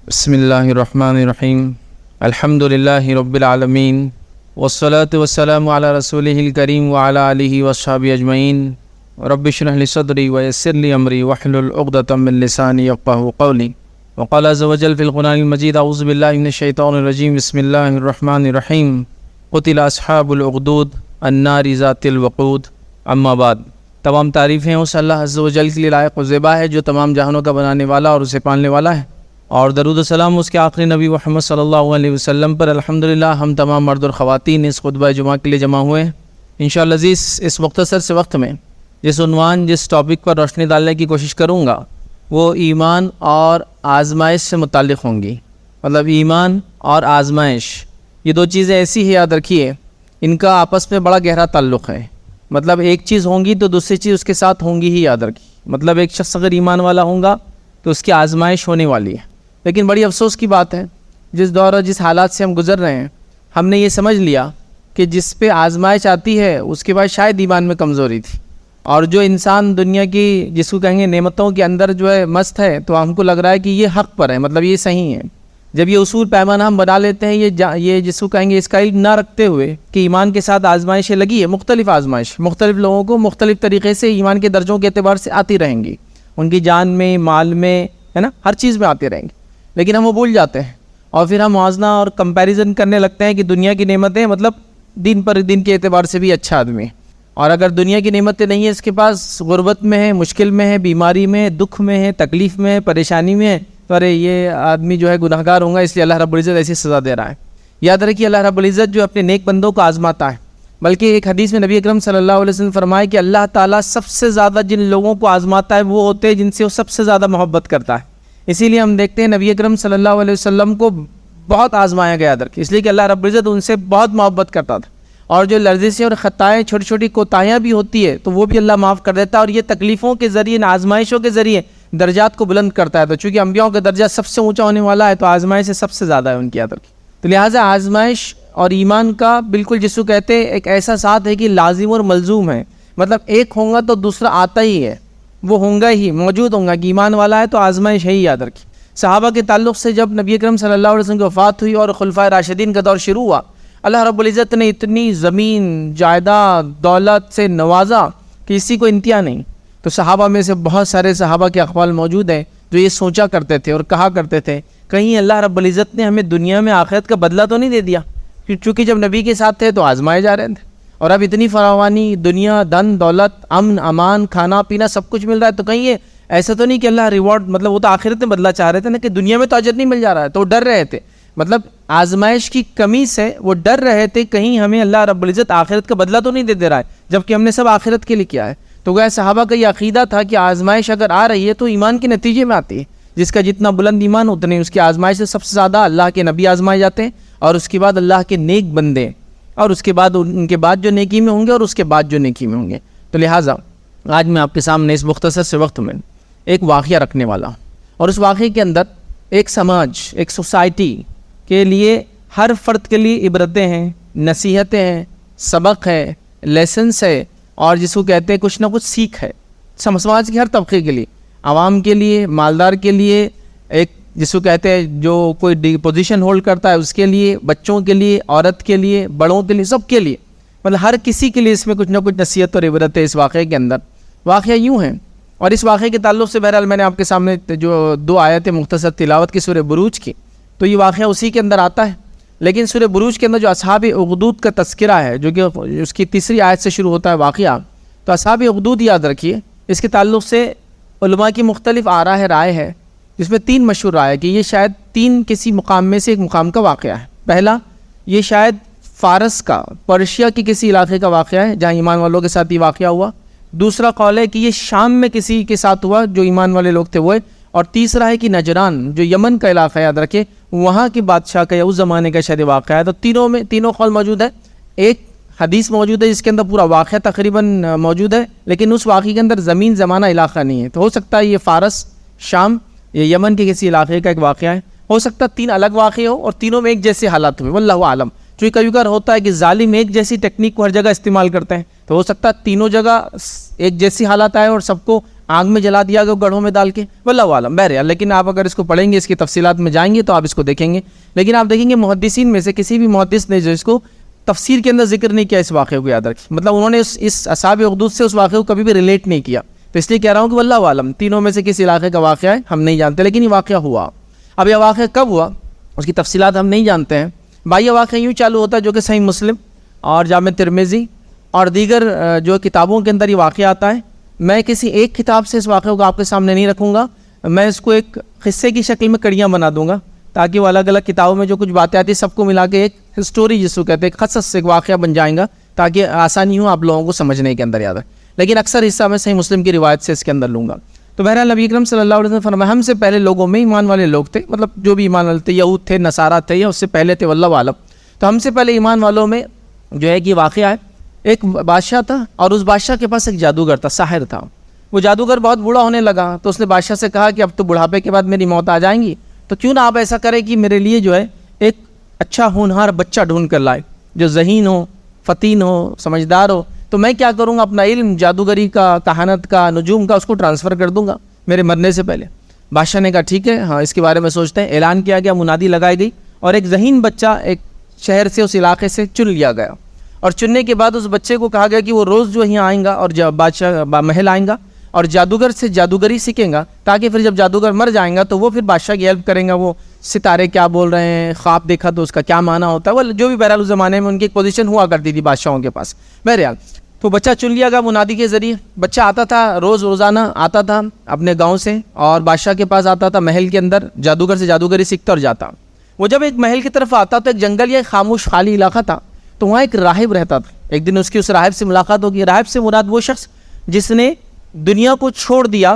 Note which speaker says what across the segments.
Speaker 1: بسم اللہ الرحمن الرحیم الحمد للہ رب العالمین والصلاة والسلام علی رسولہ الکریم وعلی آلہ وصحبہ اجمعین رب اشرح لی صدری ویسر لی امری واحلل عقدۃ من لسانی یفقہوا قولی وقال عز وجل فی القرآن المجید اعوذ باللہ من الشیطان الرجیم بسم اللہ الرحمن الرحیم قتل اصحاب الاخدود النار ذات الوقود اما بعد۔ تمام تعریفیں اس اللہ عز وجل کے لیے لائق و زیبا ہے جو تمام جہانوں کا بنانے والا اور اسے پالنے والا ہے، اور درود و سلام اس کے آخری نبی محمد صلی اللہ علیہ وسلم پر۔ الحمدللہ ہم تمام مرد اور خواتین اس خطبہ جمعہ کے لیے جمع ہوئے ہیں۔ انشاءاللہ عزیز اس مختصر سے وقت میں جس ٹاپک پر روشنی ڈالنے کی کوشش کروں گا وہ ایمان اور آزمائش سے متعلق ہوں گی۔ مطلب ایمان اور آزمائش یہ دو چیزیں ایسی ہیں، یاد رکھیے ان کا آپس میں بڑا گہرا تعلق ہے۔ مطلب ایک چیز ہوں گی تو دوسری چیز اس کے ساتھ ہوں گی ہی، یاد رکھیے۔ مطلب ایک شخص اگر ایمان والا ہوگا تو اس کی آزمائش ہونے والی ہے، لیکن بڑی افسوس کی بات ہے جس دور اور جس حالات سے ہم گزر رہے ہیں ہم نے یہ سمجھ لیا کہ جس پہ آزمائش آتی ہے اس کے بعد شاید ایمان میں کمزوری تھی، اور جو انسان دنیا کی جس کو کہیں گے نعمتوں کے اندر جو ہے مست ہے تو ہم کو لگ رہا ہے کہ یہ حق پر ہے، مطلب یہ صحیح ہے۔ جب یہ اصول پیمانہ ہم بنا لیتے ہیں یہ جس کو کہیں گے اس کا علم نہ رکھتے ہوئے کہ ایمان کے ساتھ آزمائشیں لگی ہے، مختلف آزمائش مختلف لوگوں کو مختلف طریقے سے ایمان کے درجوں کے اعتبار سے آتی رہیں گی، ان کی جان میں، مال میں، ہے نا، ہر چیز میں آتی رہیں گی، لیکن ہم وہ بھول جاتے ہیں اور پھر ہم موازنہ اور کمپیریزن کرنے لگتے ہیں کہ دنیا کی نعمتیں مطلب دن پر دن کے اعتبار سے بھی اچھا آدمی ہے، اور اگر دنیا کی نعمتیں نہیں ہیں اس کے پاس، غربت میں ہے، مشکل میں ہے، بیماری میں ہے، دکھ میں ہے، تکلیف میں ہے، پریشانی میں ہے، تو ارے یہ آدمی جو ہے گناہگار ہوگا، اس لیے اللہ رب العزت ایسی سزا دے رہا ہے۔ یاد رکھیے اللہ رب العزت جو اپنے نیک بندوں کو آزماتا ہے، بلکہ ایک حدیث میں نبی اکرم صلی اللہ علیہ وسلم فرمائے کہ اللہ تعالیٰ سب سے زیادہ جن لوگوں کو آزماتا ہے وہ ہوتے ہیں جن سے وہ سب سے زیادہ محبت کرتا ہے۔ اسی لیے ہم دیکھتے ہیں نبی اکرم صلی اللہ علیہ وسلم کو بہت آزمایا گیا درک، اس لیے کہ اللہ رب العزت ان سے بہت محبت کرتا تھا، اور جو لرزشیں اور خطائیں چھوٹی چھوٹی کوتاہیاں بھی ہوتی ہے تو وہ بھی اللہ معاف کر دیتا ہے، اور یہ تکلیفوں کے ذریعے، آزمائشوں کے ذریعے درجات کو بلند کرتا ہے۔ تو چونکہ انبیاؤں کا درجہ سب سے اونچا ہونے والا ہے تو آزمائش سے سب سے زیادہ ہے ان کی ادر کی، تو لہٰذا آزمائش اور ایمان کا بالکل جس کو کہتے ہیں ایک ایسا ساتھ ہے کہ لازم اور ملزوم ہے، مطلب ایک ہوگا تو دوسرا آتا ہی ہے، وہ ہونگا ہی، موجود ہونگا کہ ایمان والا ہے تو آزمائش ہے ہی، یاد رکھیے۔ صحابہ کے تعلق سے جب نبی اکرم صلی اللہ علیہ وسلم کی وفات ہوئی اور خلفائے راشدین کا دور شروع ہوا، اللہ رب العزت نے اتنی زمین، جائیداد، دولت سے نوازا کہ اسی کو انتہا نہیں۔ تو صحابہ میں سے بہت سارے صحابہ کے اقوال موجود ہیں جو یہ سوچا کرتے تھے اور کہا کرتے تھے کہیں اللہ رب العزت نے ہمیں دنیا میں آخرت کا بدلہ تو نہیں دے دیا، چونکہ جب نبی کے ساتھ تھے تو آزمائے جا رہے تھے، اور اب اتنی فراوانی، دنیا، دن دولت، امن امان، کھانا پینا سب کچھ مل رہا ہے، تو کہیں یہ ایسا تو نہیں کہ اللہ ریوارڈ، مطلب وہ تو آخرت میں بدلہ چاہ رہے تھے نا، کہ دنیا میں تو اجر نہیں مل جا رہا ہے، تو وہ ڈر رہے تھے، مطلب آزمائش کی کمی سے وہ ڈر رہے تھے کہیں ہمیں اللہ رب العزت آخرت کا بدلہ تو نہیں دے رہا ہے، جبکہ ہم نے سب آخرت کے لیے کیا ہے۔ تو گویا صحابہ کا یہ عقیدہ تھا کہ آزمائش اگر آ رہی ہے تو ایمان کے نتیجے میں آتی ہے، جس کا جتنا بلند ایمان اتنے اس کی آزمائش سے سب سے زیادہ اللہ کے نبی آزمائے جاتے ہیں، اور اس کے بعد اللہ کے نیک بندے، اور اس کے بعد ان کے بعد جو نیکی میں ہوں گے اور اس کے بعد جو نیکی میں ہوں گے۔ تو لہٰذا آج میں آپ کے سامنے اس مختصر سے وقت میں ایک واقعہ رکھنے والا ہوں، اور اس واقعے کے اندر ایک سماج، ایک سوسائٹی کے لیے، ہر فرد کے لیے عبرتیں ہیں، نصیحتیں ہیں، سبق ہے، لیسنس ہے، اور جس کو کہتے ہیں کچھ نہ کچھ سیکھ ہے، سماج کے ہر طبقے کے لیے، عوام کے لیے، مالدار کے لیے، ایک جس کو کہتے ہیں جو کوئی پوزیشن ہولڈ کرتا ہے اس کے لیے، بچوں کے لیے، عورت کے لیے، بڑوں کے لیے، سب کے لیے، مطلب ہر کسی کے لیے اس میں کچھ نہ کچھ نصیحت اور عبرت ہے اس واقعے کے اندر۔ واقعہ یوں ہے، اور اس واقعے کے تعلق سے بہرحال میں نے آپ کے سامنے جو 2 آیتیں مختصر تلاوت کی سورہ بروج کی، تو یہ واقعہ اسی کے اندر آتا ہے، لیکن سورہ بروج کے اندر جو اصحاب اخدود کا تذکرہ ہے جو کہ اس کی 3 آیت سے شروع ہوتا ہے واقعہ، تو اصحاب اخدود یاد رکھیے، اس کے تعلق سے علماء کی مختلف آراء رائے ہے، جس میں 3 مشہور رائے کہ یہ شاید 3 کسی مقام میں سے ایک مقام کا واقعہ ہے۔ پہلا، یہ شاید فارس کا، پرشیا کی کسی علاقے کا واقعہ ہے جہاں ایمان والوں کے ساتھ یہ واقعہ ہوا۔ دوسرا قول ہے کہ یہ شام میں کسی کے ساتھ ہوا جو ایمان والے لوگ تھے وہ، اور تیسرا ہے کہ نجران جو یمن کا علاقہ یاد رکھے وہاں کے بادشاہ کا یا اس زمانے کا شاید واقعہ ہے۔ تو تینوں قول موجود ہے، ایک حدیث موجود ہے جس کے اندر پورا واقعہ تقریباً موجود ہے، لیکن اس واقعے کے اندر زمین زمانہ علاقہ نہیں ہے، تو ہو سکتا ہے یہ فارس، شام یا یمن کے کسی علاقے کا ایک واقعہ ہے، ہو سکتا ہے 3 الگ واقعے ہو اور تینوں میں ایک جیسے حالات ہوئے، واللہ عالم۔ چونکہ کبھی کبھار ہوتا ہے کہ ظالم ایک جیسی ٹیکنیک کو ہر جگہ استعمال کرتے ہیں، تو ہو سکتا ہے تینوں جگہ ایک جیسی حالات آئے اور سب کو آگ میں جلا دیا گیا گڑھوں میں ڈال کے، واللہ عالم بہرحال. لیکن آپ اگر اس کو پڑھیں گے، اس کی تفصیلات میں جائیں گے تو آپ اس کو دیکھیں گے. لیکن آپ دیکھیں گے محدثین میں سے کسی بھی محدث نے جو اس کو تفسیر کے اندر ذکر نہیں کیا اس واقعے کو، یاد رکھیں. مطلب انہوں نے اس اصحاب اخدود سے اس واقعے کو کبھی بھی ریلیٹ نہیں کیا. تو اس لیے کہہ رہا ہوں کہ واللہ عالم تینوں میں سے کس علاقے کا واقعہ ہے ہم نہیں جانتے، لیکن یہ واقعہ ہوا. اب یہ واقعہ کب ہوا اس کی تفصیلات ہم نہیں جانتے ہیں. بھائی یہ واقعہ یوں چالو ہوتا ہے جو کہ صحیح مسلم اور جامع ترمذی اور دیگر جو کتابوں کے اندر یہ واقعہ آتا ہے. میں کسی ایک کتاب سے اس واقعے کو آپ کے سامنے نہیں رکھوں گا، میں اس کو ایک قصے کی شکل میں کڑیاں بنا دوں گا تاکہ وہ الگ الگ کتابوں میں جو کچھ باتیں آتی ہیں سب کو ملا کے ایک ہسٹوری جس کو کہتے ہیں قصص سے ایک واقعہ بن جائیں گا تاکہ آسانی ہو آپ لوگوں کو سمجھنے کے اندر، یاد ہے. لیکن اکثر حصہ میں صحیح مسلم کی روایت سے اس کے اندر لوں گا. تو بہرحال نبی اکرم صلی اللہ علیہ وسلم فرمایا ہم سے پہلے لوگوں میں ایمان والے لوگ تھے، مطلب جو بھی ایمان والے تھے، یہود تھے، نصارہ تھے یا اس سے پہلے تھے، واللہ عالم. تو ہم سے پہلے ایمان والوں میں جو ہے کہ واقعہ ہے، ایک بادشاہ تھا اور اس بادشاہ کے پاس ایک جادوگر تھا، ساحر تھا. وہ جادوگر بہت بوڑھا ہونے لگا تو اس نے بادشاہ سے کہا کہ اب تو بڑھاپے کے بعد میری موت آ جائیں گی، تو کیوں نہ آپ ایسا کریں کہ میرے لیے جو ہے ایک اچھا ہونہار بچہ ڈھونڈ کر لائے جو ذہین ہو، فطین ہو، سمجھدار ہو. تو میں کیا کروں گا، اپنا علم جادوگری کا، کہانت کا، نجوم کا اس کو ٹرانسفر کر دوں گا میرے مرنے سے پہلے. بادشاہ نے کہا ٹھیک ہے، ہاں اس کے بارے میں سوچتے ہیں. اعلان کیا گیا، منادی لگائی گئی اور ایک ذہین بچہ ایک شہر سے، اس علاقے سے چن لیا گیا. اور چننے کے بعد اس بچے کو کہا گیا کہ وہ روز جو یہاں آئیں گا اور بادشاہ محل آئیں گا اور جادوگر سے جادوگری سیکھیں گا تاکہ پھر جب جادوگر مر جائیں گا تو وہ پھر بادشاہ کی ہیلپ کریں گا. وہ ستارے کیا بول رہے ہیں، خواب دیکھا تو اس کا کیا معنی ہوتا ہے، وہ جو بھی بہرحال اس زمانے میں ان کی ایک پوزیشن ہوا کرتی تھی بادشاہوں کے پاس. بہرحال تو بچہ چن لیا گیا منادی کے ذریعے. بچہ آتا تھا روزانہ آتا تھا اپنے گاؤں سے اور بادشاہ کے پاس آتا تھا محل کے اندر، جادوگر سے جادوگری سیکھتا اور جاتا. وہ جب ایک محل کی طرف آتا تو ایک جنگل یا ایک خاموش خالی علاقہ تھا، تو وہاں ایک راہب رہتا تھا. ایک دن اس کی اس راہب سے ملاقات ہوگی. راہب سے مراد وہ شخص جس نے دنیا کو چھوڑ دیا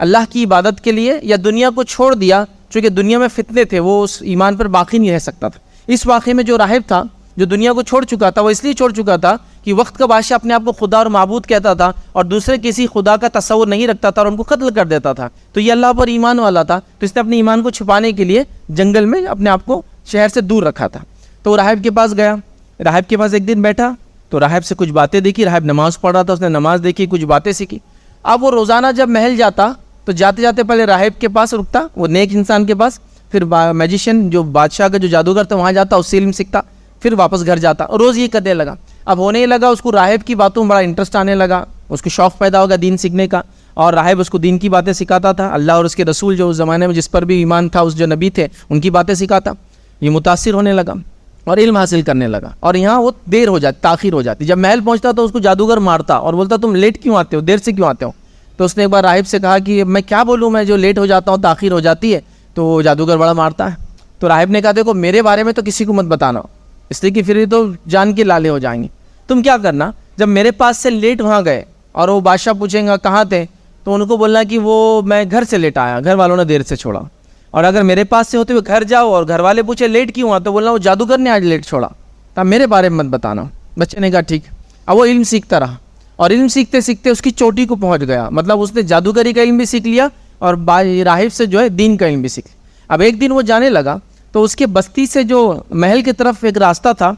Speaker 1: اللہ کی عبادت کے لیے، یا دنیا کو چھوڑ دیا چونکہ دنیا میں فتنے تھے، وہ اس ایمان پر باقی نہیں رہ سکتا تھا. اس واقعے میں جو راہب تھا جو دنیا کو چھوڑ چکا تھا، وہ اس لیے چھوڑ چکا تھا کہ وقت کا بادشاہ اپنے آپ کو خدا اور معبود کہتا تھا اور دوسرے کسی خدا کا تصور نہیں رکھتا تھا اور ان کو قتل کر دیتا تھا. تو یہ اللہ پر ایمان والا تھا، تو اس نے اپنے ایمان کو چھپانے کے لیے جنگل میں اپنے آپ کو شہر سے دور رکھا تھا. تو راہب کے پاس گیا، راہب کے پاس ایک دن بیٹھا تو راہب سے کچھ باتیں دیکھی. راہب نماز پڑھ رہا تھا، اس نے نماز دیکھی، کچھ باتیں سیکھی. اب وہ روزانہ جب محل جاتا تو جاتے جاتے پہلے راہب کے پاس رکتا، وہ نیک انسان کے پاس، پھر میجیشین جو بادشاہ کا جو جادوگر تھا وہاں جاتا، اس سے علم سیکھتا، پھر واپس گھر جاتا. روز یہ کرنے لگا. اب ہونے لگا اس کو راہب کی باتوں میں بڑا انٹرسٹ آنے لگا، اس کو شوق پیدا ہوگا دین سیکھنے کا، اور راہب اس کو دین کی باتیں سکھاتا تھا. اللہ اور اس کے رسول جو اس زمانے میں جس پر بھی ایمان تھا، اس جو نبی تھے ان کی باتیں سکھاتا. یہ متاثر ہونے لگا اور علم حاصل کرنے لگا. اور یہاں وہ دیر ہو جاتی، تاخیر ہو جاتی. جب محل پہنچتا تو اس کو جادوگر مارتا اور بولتا تم لیٹ کیوں آتے ہو، دیر سے کیوں آتے ہو. تو اس نے ایک بار راہب سے کہا کہ میں کیا بولوں، میں جو لیٹ ہو جاتا ہوں، تاخیر ہو جاتی ہے تو جادوگر بڑا مارتا ہے. تو راہب نے کہا دیکھو میرے بارے میں تو کسی کو مت بتانا، اس لیے کہ پھر یہ تو جان کے لالے ہو جائیں گے. تم کیا کرنا، جب میرے پاس سے لیٹ وہاں گئے اور وہ بادشاہ پوچھیں گا کہاں تھے تو ان کو بولنا کہ وہ میں گھر سے لیٹ آیا، گھر والوں نے دیر سے چھوڑا. اور اگر میرے پاس سے ہوتے ہوئے گھر جاؤ اور گھر والے پوچھے لیٹ کیوں ہوا تو بولنا وہ جادوگر نے آج لیٹ چھوڑا، تب میرے بارے میں مت بتانا. بچے نے کہا ٹھیک. اب وہ علم سیکھتا رہا اور علم سیکھتے سیکھتے اس کی چوٹی کو پہنچ گیا. مطلب اس نے جادوگری کا علم بھی سیکھ لیا اور راہب سے جو ہے دین کا علم بھی سیکھ لیا. اب ایک دن وہ جانے لگا تو اس کے بستی سے جو محل کی طرف ایک راستہ تھا،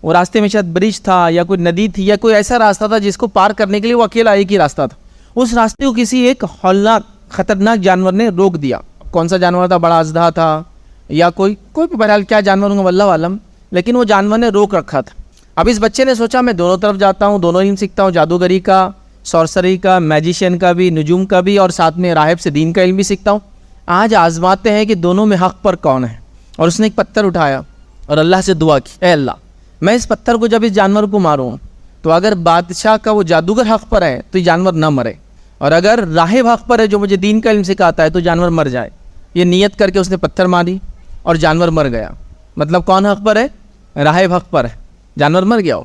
Speaker 1: وہ راستے میں شاید برج تھا یا کوئی ندی تھی یا کوئی ایسا راستہ تھا جس کو پار کرنے کے لیے وہ اکیلا ایک ہی راستہ تھا. اس راستے کو کسی ایک ہولناک خطرناک جانور نے روک دیا. کون سا جانور تھا، بڑا اژدہا تھا یا کوئی بھی بہرحال کیا جانور ہوگا واللہ عالم، لیکن وہ جانور نے روک رکھا تھا. اب اس بچے نے سوچا میں دونوں طرف جاتا ہوں، دونوں علم سیکھتا ہوں، جادوگری کا، سورسری کا، میجیشین کا بھی، نجوم کا بھی، اور ساتھ میں راہب سے دین کا علم بھی سیکھتا ہوں. آج آزماتے ہیں کہ دونوں میں حق پر کون ہے. اور اس نے ایک پتھر اٹھایا اور اللہ سے دعا کی، اے اللہ میں اس پتھر کو جب اس جانور کو ماروں تو اگر بادشاہ کا وہ جادوگر حق پر ہے تو یہ جانور نہ مرے، اور اگر راہب حق پر ہے جو مجھے دین کا علم سکھاتا ہے تو جانور مر جائے. یہ نیت کر کے اس نے پتھر ماری اور جانور مر گیا. مطلب کون حق پر ہے، راہب حق پر ہے، جانور مر گیا.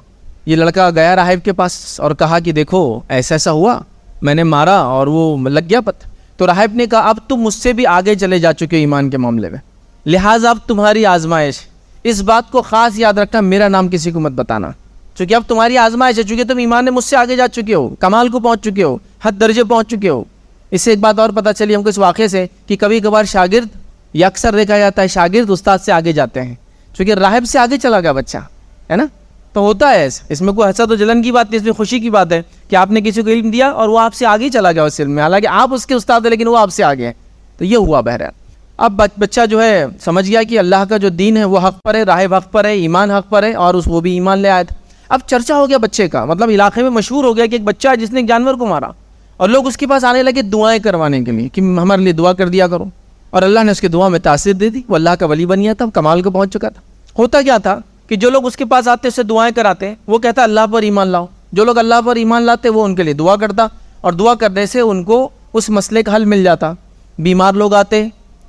Speaker 1: یہ لڑکا گیا راہب کے پاس اور کہا کہ دیکھو ایسا ایسا ہوا، میں نے مارا اور وہ لگ گیا پتھر. تو راہب نے کہا اب تم مجھ سے بھی آگے چلے جا چکے ہو ایمان کے معاملے میں، لہٰذا اب تمہاری آزمائش. اس بات کو خاص یاد رکھنا، میرا نام کسی کو مت بتانا، چونکہ اب تمہاری آزمائش ہے، چونکہ تم ایمان میں مجھ سے آگے جا چکے ہو، کمال کو پہنچ چکے ہو، حد درجے پہنچ چکے ہو. اس سے ایک بات اور پتہ چلی ہم کو اس واقعے سے کہ کبھی کبھار شاگرد، یا اکثر دیکھا جاتا ہے شاگرد استاد سے آگے جاتے ہیں. چونکہ راہب سے آگے چلا گیا بچہ ہے نا، تو ہوتا ہے ایسا، اس میں کوئی حسد و جلن کی بات نہیں، اس میں خوشی کی بات ہے کہ آپ نے کسی کو علم دیا اور وہ آپ سے آگے چلا گیا اس علم میں، حالانکہ آپ اس کے استاد ہیں لیکن وہ آپ سے آگے ہیں. تو یہ ہوا بہرحال. اب بچہ جو ہے سمجھ گیا کہ اللہ کا جو دین ہے وہ حق پر ہے، راہ حق پر ہے، ایمان حق پر ہے، اور وہ بھی ایمان لے آیا تھا. اب چرچا ہو گیا بچے کا، مطلب علاقے میں مشہور ہو گیا کہ ایک بچہ ہے جس نے ایک جانور کو مارا، اور لوگ اس کے پاس آنے لگے دعائیں کروانے کے لیے کہ ہمارے لیے دعا کر دیا کرو. اور اللہ نے اس کی دعا میں تاثیر دے دی، وہ اللہ کا ولی بن گیا تھا، کمال کو پہنچ چکا تھا. ہوتا کیا تھا کہ جو لوگ اس کے پاس آتے اس سے دعائیں کراتے، وہ کہتا اللہ پر ایمان لاؤ. جو لوگ اللہ پر ایمان لاتے وہ ان کے لیے دعا کرتا، اور دعا کرنے سے ان کو اس مسئلے کا حل مل جاتا. بیمار لوگ آتے،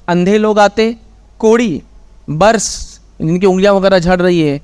Speaker 1: اندھے لوگ آتے، کوڑی، برس جن کی انگلیاں وغیرہ جھڑ رہی ہے،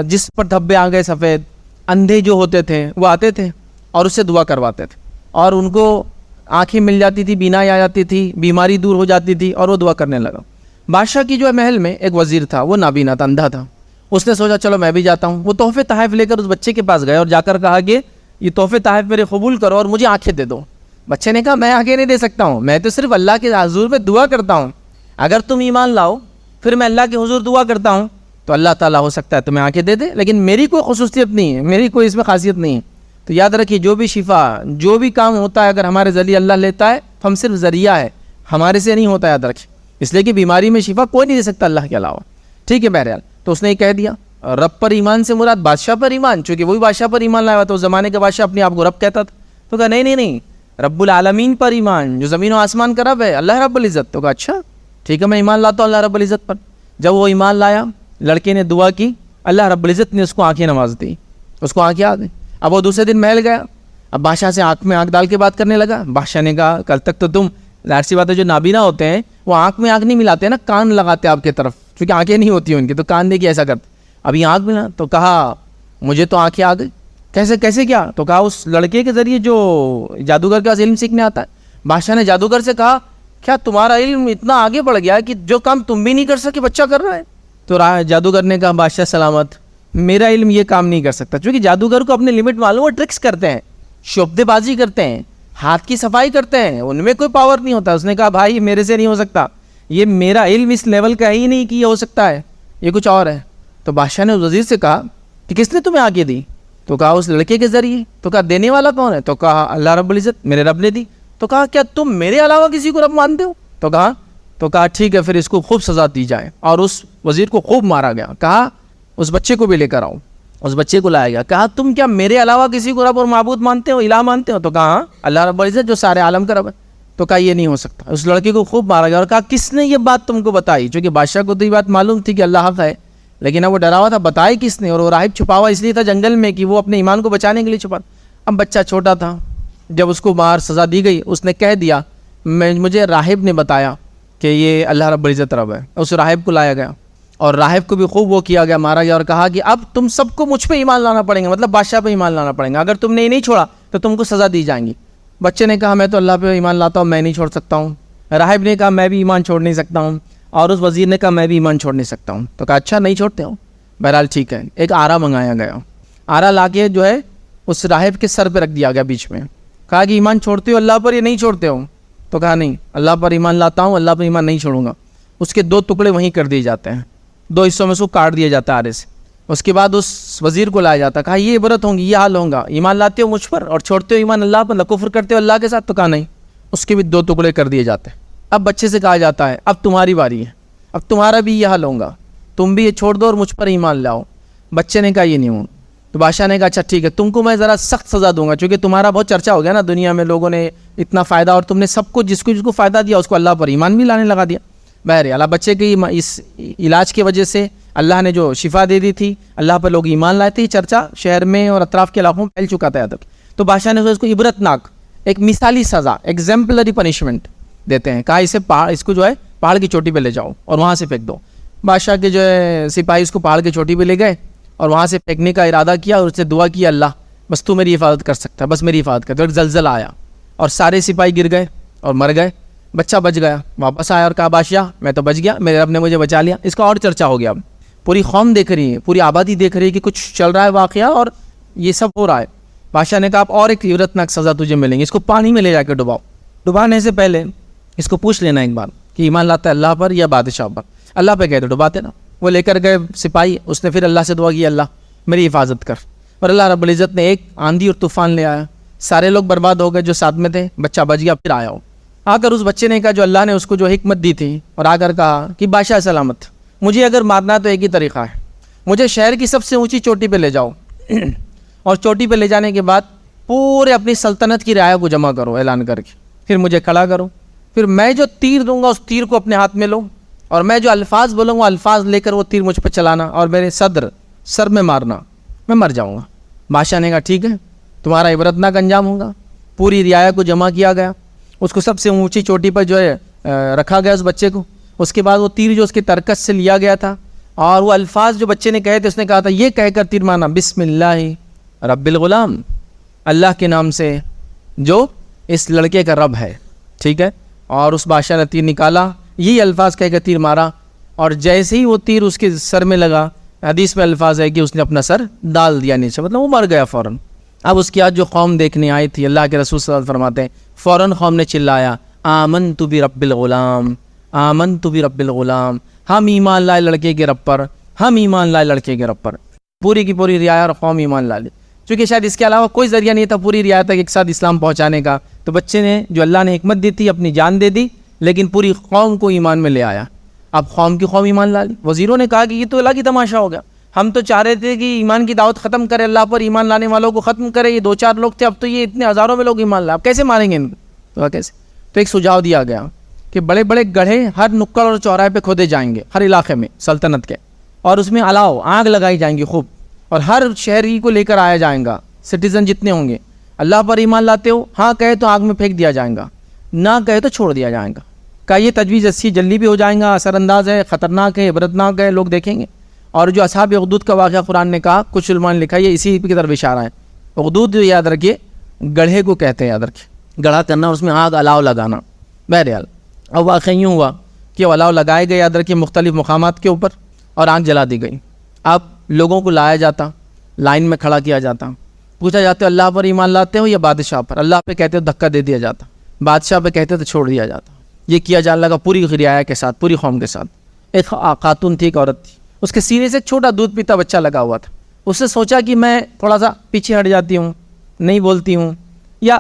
Speaker 1: جس پر دھبے آ گئے سفید، اندھے جو ہوتے تھے وہ آتے تھے اور اس سے دعا کرواتے تھے، اور ان کو آنکھیں مل جاتی تھی، بینائی آ جاتی تھی، بیماری دور ہو جاتی تھی، اور وہ دعا کرنے لگا. بادشاہ کی جو ہے محل میں ایک وزیر تھا، وہ نابینا تھا، اندھا تھا. اس نے سوچا چلو میں بھی جاتا ہوں. وہ تحفے تحائف لے کر اس بچے کے پاس گئے اور جا کر کہا کہ یہ تحفے تحائف میرے قبول کرو اور مجھے آنکھیں دے دو. بچے نے کہا میں آنکھیں نہیں دے سکتا ہوں، میں تو صرف اللہ کے حضور میں دعا کرتا ہوں. اگر تم ایمان لاؤ پھر میں اللہ کے حضور دعا کرتا ہوں تو اللہ تعالیٰ ہو سکتا ہے تمہیں آنکھیں دے دے، لیکن میری کوئی خصوصیت نہیں ہے، میری کوئی اس میں خاصیت نہیں ہے. تو یاد رکھیے جو بھی شفا، جو بھی کام ہوتا ہے اگر ہمارے ذریعے اللہ لیتا ہے تو ہم صرف ذریعہ ہے، ہمارے سے نہیں ہوتا. یاد رکھیے، اس لیے کہ بیماری میں شفا کوئی نہیں دے سکتا اللہ کے علاوہ. ٹھیک ہے بہرحال. تو اس نے یہ کہہ دیا. رب پر ایمان سے مراد بادشاہ پر ایمان، چونکہ وہی بادشاہ پر ایمان لایا ہوا تو اس زمانے کا بادشاہ اپنے آپ کو رب کہتا تھا. تو کہا نہیں، رب العالمین پر ایمان، جو زمین و آسمان کا رب ہے، اللہ رب العزت. تو کہا اچھا ٹھیک ہے میں ایمان لاتا ہوں اللہ رب العزت پر. جب وہ ایمان لایا، لڑکے نے دعا کی، اللہ رب العزت نے اس کو آنکھیں نواز دی، اس کو آنکھیں آ گئی. اب وہ دوسرے دن محل گیا، اب بادشاہ سے آنکھ میں آنکھ ڈال کے بات کرنے لگا. بادشاہ نے کہا کل تک تو تم، ظاہر سی بات ہے جو نابینا ہوتے ہیں وہ آنکھ میں آنکھ نہیں ملاتے نا، کان لگاتے آپ کی طرف، کیونکہ آنکھیں نہیں ہوتی ہیں ان کی، تو کان دے کے ایسا کرتے. ابھی آنکھ ملا تو کہا مجھے تو آنکھیں آ گئی. کیسے کیا؟ تو کہا اس لڑکے کے ذریعے جو جادوگر کا علم سیکھنے آتا ہے. بادشاہ نے جادوگر سے کہا کیا تمہارا علم اتنا آگے بڑھ گیا ہے کہ جو کام تم بھی نہیں کر سکے بچہ کر رہا ہے؟ تو جادوگر نے کہا بادشاہ سلامت، میرا علم یہ کام نہیں کر سکتا. چونکہ جادوگر کو اپنے لمٹ معلوم، وہ ٹرکس کرتے ہیں، شعبدے بازی کرتے ہیں، ہاتھ کی صفائی کرتے ہیں، ان میں کوئی پاور نہیں ہوتا. اس نے کہا بھائی میرے سے نہیں ہو سکتا، یہ میرا علم اس لیول کا ہی نہیں کہ یہ ہو سکتا ہے، یہ کچھ اور ہے. تو بادشاہ نے اس وزیر سے کہا کہ کس نے تمہیں آگے دی؟ تو کہا اس لڑکے کے ذریعے. تو کہا دینے والا کون ہے؟ تو کہا اللہ رب العزت، میرے رب نے دی. تو کہا کیا تم میرے علاوہ کسی کو رب مانتے ہو؟ تو کہا ٹھیک ہے پھر اس کو خوب سزا دی جائے، اور اس وزیر کو خوب مارا گیا. کہا اس بچے کو بھی لے کر آؤ. اس بچے کو لایا گیا. کہا تم کیا میرے علاوہ کسی کو رب اور معبود مانتے ہو، الہ مانتے ہو؟ تو کہا ہاں اللہ رب العزت جو سارے عالم کا رب ہے. تو کہا یہ نہیں ہو سکتا. اس لڑکے کو خوب مارا گیا اور کہا کس نے یہ بات تم کو بتائی؟ چونکہ بادشاہ کو تو یہ بات معلوم تھی کہ اللہ حق ہے، لیکن اب وہ ڈرا ہوا تھا، بتائی کس نے؟ اور وہ راہب چھپا ہوا اس لیے تھا جنگل میں کہ وہ اپنے ایمان کو بچانے کے لیے چھپا. اب بچہ چھوٹا تھا، جب اس کو مار سزا دی گئی اس نے کہہ دیا مجھے راہب نے بتایا کہ یہ اللہ رب العزت رب ہے. اس راہب کو لایا گیا اور راہب کو بھی خوب وہ کیا گیا، مارا گیا، اور کہا کہ اب تم سب کو مجھ پہ ایمان لانا پڑیں گا، مطلب بادشاہ پہ ایمان لانا پڑیں گا، اگر تم نے یہ نہیں چھوڑا تو تم کو سزا دی جائیں گی. بچے نے کہا میں تو اللہ پہ ایمان لاتا ہوں، میں نہیں چھوڑ سکتا ہوں. راہب نے کہا میں بھی ایمان چھوڑ نہیں سکتا ہوں، اور اس وزیر نے کہا میں بھی ایمان چھوڑ نہیں سکتا ہوں. تو کہا اچھا نہیں چھوڑتے ہو، بہرحال ٹھیک ہے. ایک آرا منگایا گیا، آرا لا کے جو ہے اس راہب کے سر پہ رکھ دیا گیا بیچ میں. کہا کہ ایمان چھوڑتے ہو اللہ پر یا نہیں چھوڑتے ہو؟ تو کہا نہیں، اللہ پر ایمان لاتا ہوں، اللہ پر ایمان نہیں چھوڑوں گا. اس کے 2 ٹکڑے وہیں کر دیے جاتے ہیں، 2 حصوں میں اس کو کاٹ دیا جاتا ہے آرے سے. اس کے بعد اس وزیر کو لایا جاتا. کہا یہ عبرت ہوں گی، یہ حال ہوگا، ایمان لاتے ہو مجھ پر اور چھوڑتے ہو ایمان اللہ پر، کفر کرتے ہو اللہ کے ساتھ؟ تو کہا نہیں. اس کے بھی 2 ٹکڑے کر دیے جاتے ہیں. اب بچے سے کہا جاتا ہے اب تمہاری باری ہے، اب تمہارا بھی یہ حال ہوگا، تم بھی یہ چھوڑ دو اور مجھ پر ایمان لاؤ. بچے نے کہا یہ نہیں ہوں. تو بادشاہ نے کہا اچھا ٹھیک ہے تم کو میں ذرا سخت سزا دوں گا، چونکہ تمہارا بہت چرچا ہو گیا نا دنیا میں، لوگوں نے اتنا فائدہ، اور تم نے سب کو جس کو فائدہ دیا اس کو اللہ پر ایمان بھی لانے لگا دیا. بہرحال بچے کی اس علاج کی وجہ سے اللہ نے جو شفا دے دی تھی، اللہ پر لوگ ایمان لائے تھے، چرچا شہر میں اور اطراف کے علاقوں میں پھیل چکا تھا تک. تو بادشاہ نے اس کو عبرتناک ایک مثالی سزا، ایگزیمپلری پنشمنٹ دیتے ہیں. کہا اس کو جو ہے پہاڑ کی چوٹی پہ لے جاؤ اور وہاں سے پھینک دو. بادشاہ کے جو ہے سپاہی اس کو پہاڑ کی چوٹی پہ لے گئے اور وہاں سے پھینکنے کا ارادہ کیا، اور اس سے دعا کی اللہ بس تو میری حفاظت کر سکتا ہے، بس میری حفاظت کر. تو ایک زلزلہ آیا اور سارے سپاہی گر گئے اور مر گئے. بچہ بچ گیا، واپس آیا اور کہا بادشاہ میں تو بچ گیا، میرے رب نے مجھے بچا لیا. اس کا اور چرچا ہو گیا. اب پوری قوم دیکھ رہی ہے، پوری آبادی دیکھ رہی ہے کہ کچھ چل رہا ہے واقعہ اور یہ سب ہو رہا ہے. بادشاہ نے کہا اب اور ایک عبرتناک سزا تجھے ملیں گی، اس کو پانی میں لے جا کے ڈباؤ. ڈبانے سے پہلے اس کو پوچھ لینا ایک بار کہ ایمان لاتا ہے اللہ پر یا بادشاہ پر؟ اللہ پہ کہتے ڈباتے نا. وہ لے کر گئے سپاہی، اس نے پھر اللہ سے دعا کی اللہ میری حفاظت کر. اور اللہ رب العزت نے ایک آندھی اور طوفان لے آیا, سارے لوگ برباد ہو گئے جو ساتھ میں تھے, بچہ بچ گیا. پھر آ کر اس بچے نے کہا جو اللہ نے اس کو جو حکمت دی تھی, اور آ کر کہا کہ بادشاہ سلامت, مجھے اگر مارنا تو ایک ہی طریقہ ہے, مجھے شہر کی سب سے اونچی چوٹی پہ لے جاؤ اور چوٹی پہ لے جانے کے بعد پورے اپنی سلطنت کی رعایا کو جمع کرو اعلان کر کے, پھر مجھے کھڑا کرو, پھر میں جو تیر دوں گا اس تیر کو اپنے ہاتھ میں لو, اور میں جو الفاظ بولوں گا الفاظ لے کر وہ تیر مجھ پہ چلانا, اور میرے سر میں مارنا, میں مر جاؤں گا. بادشاہ نے کہا ٹھیک ہے, تمہارا عبرتناک انجام ہوگا. پوری رعایا کو جمع کیا گیا, اس کو سب سے اونچی چوٹی پر جو ہے رکھا گیا اس بچے کو. اس کے بعد وہ تیر جو اس کے ترکش سے لیا گیا تھا, اور وہ الفاظ جو بچے نے کہے تھے, اس نے کہا تھا یہ کہہ کر تیر مارنا, بسم اللہ رب الغلام, اللہ کے نام سے جو اس لڑکے کا رب ہے. ٹھیک ہے, اور اس بادشاہ نے تیر نکالا, یہی الفاظ کہہ کر تیر مارا, اور جیسے ہی وہ تیر اس کے سر میں لگا, حدیث میں الفاظ ہے کہ اس نے اپنا سر ڈال دیا نیچے, مطلب وہ مر گیا فوراً. اب اس کے بعد جو قوم دیکھنے آئی تھی, اللہ کے رسول صلی اللہ علیہ وسلم فرماتے ہیں فوراً قوم نے چلایا آمنت برب الغلام, آمنت برب الغلام, ہم ایمان لائے لڑکے کے رب پر, ہم ایمان لائے لڑکے کے رب پر. پوری کی پوری رعایا اور قوم ایمان لا لی, چونکہ شاید اس کے علاوہ کوئی ذریعہ نہیں تھا پوری رعایا تک ایک ساتھ اسلام پہنچانے کا. تو بچے نے جو اللہ نے حکمت دی تھی اپنی جان دے دی, لیکن پوری قوم کو ایمان میں لے آیا. اب قوم کی قوم ایمان لا لی. وزیروں نے کہا کہ یہ تو اللہ کی تماشا ہو گیا, ہم تو چاہ رہے تھے کہ ایمان کی دعوت ختم کرے, اللہ پر ایمان لانے والوں کو ختم کرے. یہ 2-4 لوگ تھے, اب تو یہ اتنے ہزاروں میں لوگ ایمان لائے, اب کیسے ماریں گے ان کو؟ تو کیسے؟ تو ایک سجھاؤ دیا گیا کہ بڑے بڑے گڑھے ہر نکڑ اور چوراہے پہ کھودے جائیں گے ہر علاقے میں سلطنت کے, اور اس میں الاؤ آگ لگائی جائیں گی خوب, اور ہر شہری کو لے کر آیا جائیں گا, سٹیزن جتنے ہوں گے اللہ پر ایمان لاتے ہو, ہاں کہے تو آگ میں پھینک دیا جائیں گا, نہ کہے تو چھوڑ دیا جائیں گا. کا یہ تجویز اچھی جلدی بھی ہو جائیں گا, اثر انداز ہے, خطرناک ہے, عبرتناک ہے, لوگ دیکھیں گے. اور جو اصحاب اخدود کا واقعہ قرآن نے کہا, کچھ علماء نے لکھا یہ اسی کی طرف اشارہ ہے. اخدود یاد رکھیے گڑھے کو کہتے ہیں, یاد رکھیے, گڑھا کرنا اور اس میں آگ الاؤ لگانا. بہرحال اب واقعہ یوں ہوا کہ وہ الاؤ لگائے گئے, یاد رکھیے, مختلف مقامات کے اوپر, اور آگ جلا دی گئی. اب لوگوں کو لایا جاتا, لائن میں کھڑا کیا جاتا, پوچھا جاتا اللہ پر ایمان لاتے ہو یا بادشاہ پر؟ اللہ پہ کہتے ہو دھکا دے دیا جاتا, بادشاہ پہ کہتے تو چھوڑ دیا جاتا. یہ کیا جانے لگا پوری رعایا کے ساتھ, پوری قوم کے ساتھ. ایک خاتون تھی, ایک عورت تھی, اس کے سینے سے ایک چھوٹا دودھ پیتا بچہ لگا ہوا تھا. اس نے سوچا کہ میں تھوڑا سا پیچھے ہٹ جاتی ہوں, نہیں بولتی ہوں, یا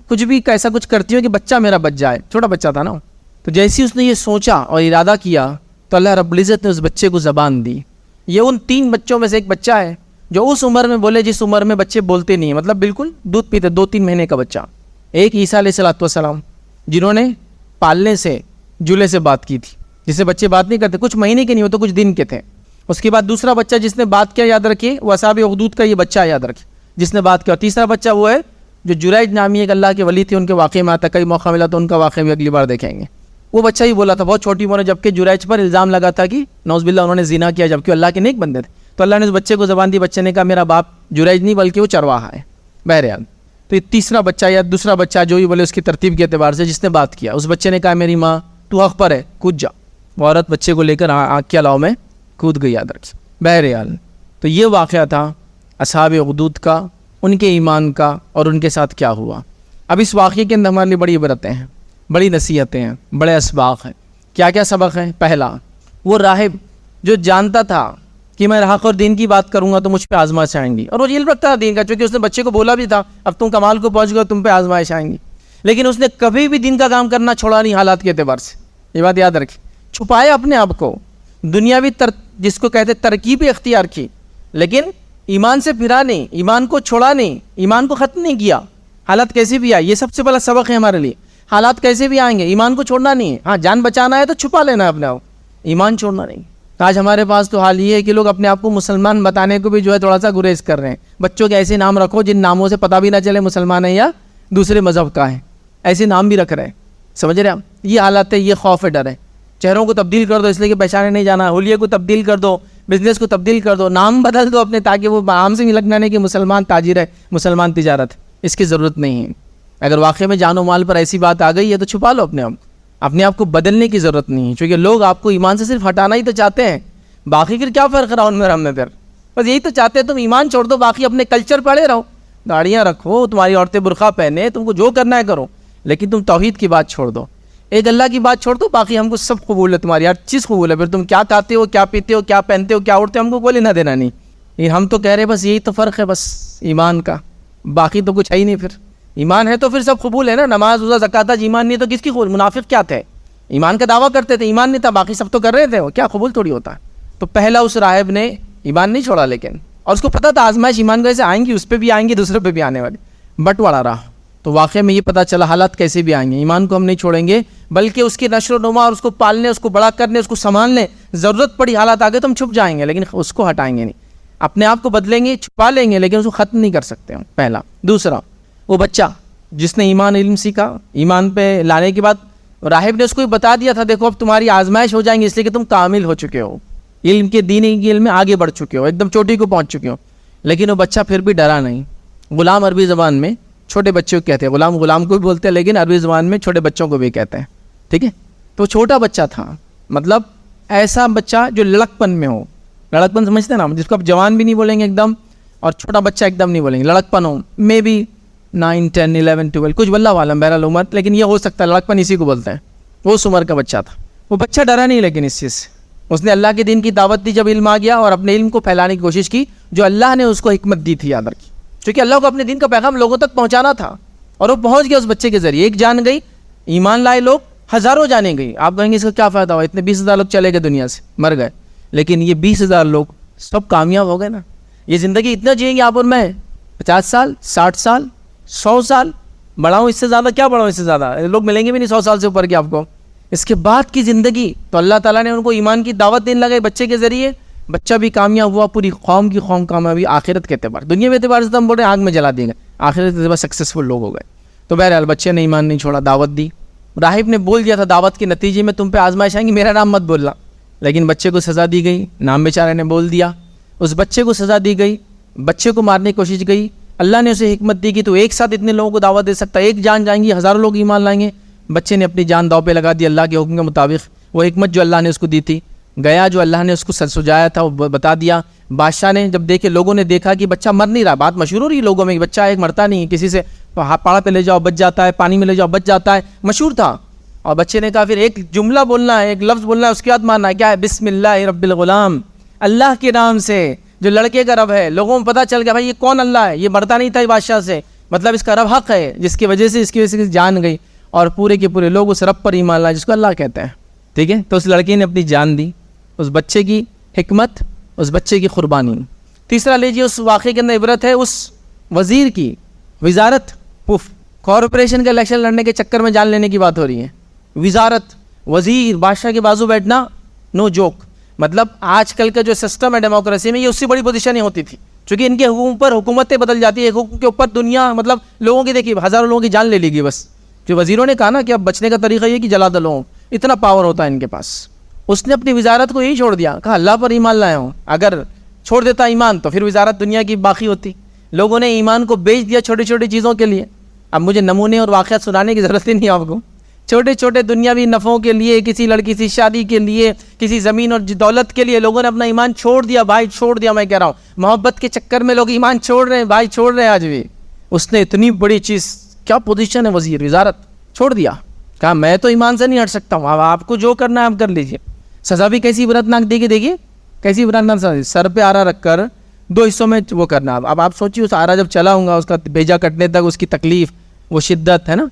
Speaker 1: کچھ بھی ایسا کچھ کرتی ہوں کہ بچہ میرا بچ جائے. چھوٹا بچہ تھا نا. تو جیسے اس نے یہ سوچا اور ارادہ کیا تو اللہ رب العزت نے اس بچے کو زبان دی. یہ ان 3 بچوں میں سے ایک بچہ ہے جو اس عمر میں بولے جس عمر میں بچے بولتے نہیں ہیں, مطلب بالکل دودھ پیتے, 2-3 مہینے کا بچہ. ایک عیسیٰ علیہ السلام جنہوں نے پالنے سے جولے سے بات کی تھی, جس سے بچے بات نہیں کرتے, کچھ مہینے کے نہیں ہوتے, کچھ دن کے تھے. اس کے بعد دوسرا بچہ جس نے بات کیا, یاد رکھیے, وہ اصحاب اخدود کا یہ بچہ ہے, یاد رکھیے, جس نے بات کیا. اور تیسرا بچہ وہ ہے جو جریج نامی ایک اللہ کے ولی تھے, ان کے واقعے میں آتا, کئی موقع ملا تو ان کا واقعہ بھی اگلی بار دیکھیں گے. وہ بچہ ہی بولا تھا, بہت چھوٹی عمر میں, جبکہ جریج پر الزام لگا تھا کہ نعوذ باللہ انہوں نے زنا کیا, جبکہ اللہ کے نیک بندے تھے. تو اللہ نے اس بچے کو زبان دی. بچے نے کہا میرا باپ جریج نہیں بلکہ وہ چرواہا ہے. بہرحال تو یہ تیسرا بچہ یا دوسرا بچہ جو ہی بولے اس کی ترتیب کے اعتبار سے جس نے بات کیا, اس بچے نے کہا میری ماں تو حق پر ہے, کود جا. وہ عورت بچے کو لے کر آگ کے الاؤ میں کود گئی, یاد رکھیے. بہرحال تو یہ واقعہ تھا اصحاب اخدود کا, ان کے ایمان کا, اور ان کے ساتھ کیا ہوا. اب اس واقعے کے اندر ہمارے لیے بڑی عبرتیں ہیں, بڑی نصیحتیں ہیں, بڑے اسباق ہیں. کیا کیا سبق ہیں؟ پہلا, وہ راہب جو جانتا تھا کہ میں حق اور دین کی بات کروں گا تو مجھ پہ آزمائش آئیں گی, اور وہ علم رکھتا تھا دین کا, چونکہ اس نے بچے کو بولا بھی تھا اب تم کمال کو پہنچ گئے, تم پہ آزمائش آئیں گی. لیکن اس نے کبھی بھی دین کا کام کرنا چھوڑا نہیں حالات کے اعتبار سے. یہ بات یاد رکھیں. چھپائے اپنے آپ کو, دنیاوی جس کو کہتے ترکیب اختیار کی, لیکن ایمان سے پھرا نہیں, ایمان کو چھوڑا نہیں, ایمان کو ختم نہیں کیا. حالات کیسے بھی آئے, یہ سب سے بڑا سبق ہے ہمارے لیے. حالات کیسے بھی آئیں گے, ایمان کو چھوڑنا نہیں ہے. ہاں جان بچانا ہے تو چھپا لینا ہے اپنے آپ, ایمان چھوڑنا نہیں. آج ہمارے پاس تو حال یہ ہے کہ لوگ اپنے آپ کو مسلمان بتانے کو بھی جو ہے تھوڑا سا گریز کر رہے ہیں. بچوں کے ایسے نام رکھو جن ناموں سے پتہ بھی نہ چلے مسلمان ہے یا دوسرے مذہب کا ہے, ایسے نام بھی رکھ رہے ہیں. سمجھ رہے ہیں آپ؟ یہ حالت ہے, یہ خوف ہے, ڈر ہے. چہروں کو تبدیل کر دو اس لیے کہ پہچانے نہیں جانا, حلیے کو تبدیل کر دو, بزنس کو تبدیل کر دو, نام بدل دو اپنے, تاکہ وہ عام سے لگنا نہیں کہ مسلمان تاجر ہے, مسلمان تجارت. اس کی ضرورت نہیں ہے. اگر واقعے میں جان و مال پر ایسی بات آ گئی ہے تو چھپا لو اپنے آپ کو بدلنے کی ضرورت نہیں ہے, کیونکہ لوگ آپ کو ایمان سے صرف ہٹانا ہی تو چاہتے ہیں. باقی پھر کیا فرق رہا ان میں ہم میں, پھر بس یہی تو چاہتے ہیں تم ایمان چھوڑ دو, باقی اپنے کلچر پڑے رہو, داڑیاں رکھو, تمہاری عورتیں برقع پہنے, تم کو جو کرنا ہے کرو, لیکن تم توحید کی بات چھوڑ دو, ایک اللہ کی بات چھوڑ دو, باقی ہم کو سب قبول ہے, تمہاری ہر چیز قبول ہے. پھر تم کیا کھاتے ہو, کیا پیتے ہو, کیا پہنتے ہو, کیا اڑتے ہو, ہم کو کوئی لینا دینا نہیں. لیکن ہم تو کہہ رہے بس یہی تو فرق ہے بس ایمان کا، باقی تو کچھ ہے ہی نہیں. پھر ایمان ہے تو پھر سب قبول ہے نا. نماز روزہ زکوٰۃ حج ایمان نہیں تو کس کی قبول؟ منافق کیا تھے؟ ایمان کا دعویٰ کرتے تھے، ایمان نہیں تھا، باقی سب تو کر رہے تھے، وہ کیا قبول تھوڑی ہوتا ہے. تو پہلا اس راہب نے ایمان نہیں چھوڑا، لیکن اور اس کو پتہ تھا آزمائش ایمان کیسے آئیں گی، اس پہ بھی آئیں گی، دوسرے پہ بھی آنے والی، بٹواڑا رہا. تو واقعہ میں یہ پتہ چلا حالات کیسے بھی آئیں گے، ایمان کو ہم نہیں چھوڑیں گے بلکہ اس کی نشر و نما اور اس کو پالنے، اس کو بڑا کرنے، اس کو سنبھالنے، ضرورت پڑی حالات آگے تو ہم چھپ جائیں گے لیکن اس کو ہٹائیں گے نہیں. اپنے آپ کو بدلیں گے، چھپا لیں گے لیکن اس کو ختم نہیں کر سکتے ہم. پہلا. دوسرا، وہ بچہ جس نے ایمان علم سیکھا، ایمان پہ لانے کے بعد راہب نے اس کو بتا دیا تھا دیکھو اب تمہاری آزمائش ہو جائیں گی اس لیے کہ تم کامل ہو چکے ہو، علم کے دینی کے علم میں آگے بڑھ چکے ہو، ایک دم چوٹی کو پہنچ چکے ہو. لیکن وہ بچہ پھر بھی ڈرا نہیں. غلام عربی زبان میں چھوٹے بچوں کو کہتے ہیں، غلام کو بھی بولتے ہیں لیکن عربی زبان میں چھوٹے بچوں کو بھی کہتے ہیں. ٹھیک ہے. تو چھوٹا بچہ تھا، مطلب ایسا بچہ جو لڑکپن میں ہو. لڑکپن سمجھتے ہیں نا، جس کو آپ جوان بھی نہیں بولیں گے ایک دم اور چھوٹا بچہ ایک دم نہیں بولیں گے، لڑکپن ہو. مے بی 9 10 11 12 کچھ واللہ عالم، بہرحال عمر، لیکن یہ ہو سکتا ہے لڑکپن اسی کو بولتے ہیں. وہ اس عمر کا بچہ تھا. وہ بچہ ڈرا نہیں لیکن اس چیز سے اس نے اللہ کے دین کی دعوت دی. جب علم آ گیا اور اپنے علم کو پھیلانے کی کوشش کی جو اللہ نے اس کو حکمت دی تھی، یاد رکھی، کیونکہ اللہ کو اپنے دین کا پیغام لوگوں تک پہنچانا تھا اور وہ پہنچ گیا اس بچے کے ذریعے. ایک جان گئی، ایمان لائے لوگ ہزاروں جانیں گئی. آپ کہیں گے اس کا کیا فائدہ ہوا، اتنے 20,000 لوگ چلے گئے دنیا سے، مر گئے، لیکن یہ 20,000 لوگ سب کامیاب ہو گئے نا. یہ زندگی اتنا جئیں گے آپ اور میں، 50 سال 60 سال 100 سال، بڑھاؤں اس سے زیادہ کیا، بڑھاؤں اس سے زیادہ لوگ ملیں گے بھی نہیں 100 سال سے اوپر کے آپ کو. اس کے بعد کی زندگی تو اللہ تعالیٰ نے ان کو ایمان کی دعوت دینے لگے بچے کے ذریعے. بچہ بھی کامیاب ہوا، پوری قوم کی قوم کامیابی آخرت کے اعتبار. دنیا کے اعتبار سے تو ہم بول رہے ہیں آگ میں جلا دیے گئے، آخرت کے اعتبار سکسیسفل لوگ ہو گئے. تو بہرحال بچے نے ایمان نہیں چھوڑا، دعوت دی. راہب نے بول دیا تھا دعوت کے نتیجے میں تم پہ آزمائش آئیں گی، میرا نام مت بولنا. لیکن بچے کو سزا دی گئی، نام بیچارے نے بول دیا. اس بچے کو سزا دی گئی، بچے کو مارنے کی کوشش گئی. اللہ نے اسے حکمت دی کہ تو ایک ساتھ اتنے لوگوں کو دعوت دے سکتا ہے، ایک جان جائیں گی، ہزاروں لوگ ایمان لائیں گے. بچے نے اپنی جان داؤ پہ لگا دی اللہ کے حکم کے مطابق. وہ حکمت جو اللہ نے اس کو دی تھی، گیا جو اللہ نے اس کو سجایا تھا وہ بتا دیا. بادشاہ نے جب دیکھے، لوگوں نے دیکھا کہ بچہ مر نہیں رہا، بات مشہور ہو رہی ہے لوگوں میں کہ بچہ ایک مرتا نہیں، کسی سے پہاڑ پہ لے جاؤ بچ جاتا ہے، پانی میں لے جاؤ بچ جاتا ہے، مشہور تھا. اور بچے نے کہا پھر ایک جملہ بولنا ہے، ایک لفظ بولنا ہے، اس کے بعد ماننا ہے. کیا ہے؟ بسم اللہ رب الغلام، اللہ کے نام سے جو لڑکے کا رب ہے. لوگوں میں پتہ چل گیا بھائی یہ کون اللہ ہے، یہ مرتا نہیں تھا بادشاہ سے، مطلب اس کا رب حق ہے جس کی وجہ سے جان گئی. اور پورے کے پورے لوگ اس رب پر ایمان لائے جس کو اللہ کہتے ہیں. ٹھیک ہے. تو اس لڑکی نے اپنی جان دی، اس بچے کی حکمت، اس بچے کی قربانی. تیسرا لیجیے اس واقعے کے اندر عبرت ہے اس وزیر کی، وزارت کارپوریشن کا الیکشن لڑنے کے چکر میں جان لینے کی بات ہو رہی ہے. وزارت، وزیر، بادشاہ کے بازو بیٹھنا نو جوک. مطلب آج کل کا جو سسٹم ہے ڈیموکریسی میں، یہ اس سے بڑی پوزیشن ہی ہوتی تھی چونکہ ان کے حکم پر حکومتیں بدل جاتی ہے، حکم کے اوپر دنیا، مطلب لوگوں کی دیکھیے ہزاروں لوگوں کی جان لے لی گئی. بس جو وزیروں نے کہا نا کہ اب بچنے کا طریقہ یہ کہ جلا دو لوگوں، اتنا پاور ہوتا ہے ان کے پاس. اس نے اپنی وزارت کو یہی چھوڑ دیا، کہا اللہ پر ایمان لائے ہوں. اگر چھوڑ دیتا ایمان تو پھر وزارت دنیا کی باقی ہوتی. لوگوں نے ایمان کو بیچ دیا چھوٹی چھوٹی چیزوں کے لیے. اب مجھے نمونے اور واقعات سنانے کی ضرورت ہی نہیں آپ کو. چھوٹے چھوٹے دنیاوی نفعوں کے لیے، کسی لڑکی کی شادی کے لیے، کسی زمین اور دولت کے لیے لوگوں نے اپنا ایمان چھوڑ دیا. بھائی چھوڑ دیا، میں کہہ رہا ہوں محبت کے چکر میں لوگ ایمان چھوڑ رہے ہیں، بھائی چھوڑ رہے ہیں آج بھی. اس نے اتنی بڑی چیز، کیا پوزیشن ہے وزیر، وزارت، چھوڑ دیا. کہا میں تو ایمان سے نہیں ہٹ سکتا ہوں، اب آپ کو جو کرنا ہے آپ کر لیجئے. سزا بھی کیسی عبرتناک دی گئی، دیکھیے کیسی عبرتناک سزا. سر پہ آرا رکھ کر 2 حصوں میں وہ کرنا. اب آپ سوچیے اس آرا جب چلا ہوں گا، اس کا بیجا کٹنے تک اس کی تکلیف، وہ شدت ہے نا.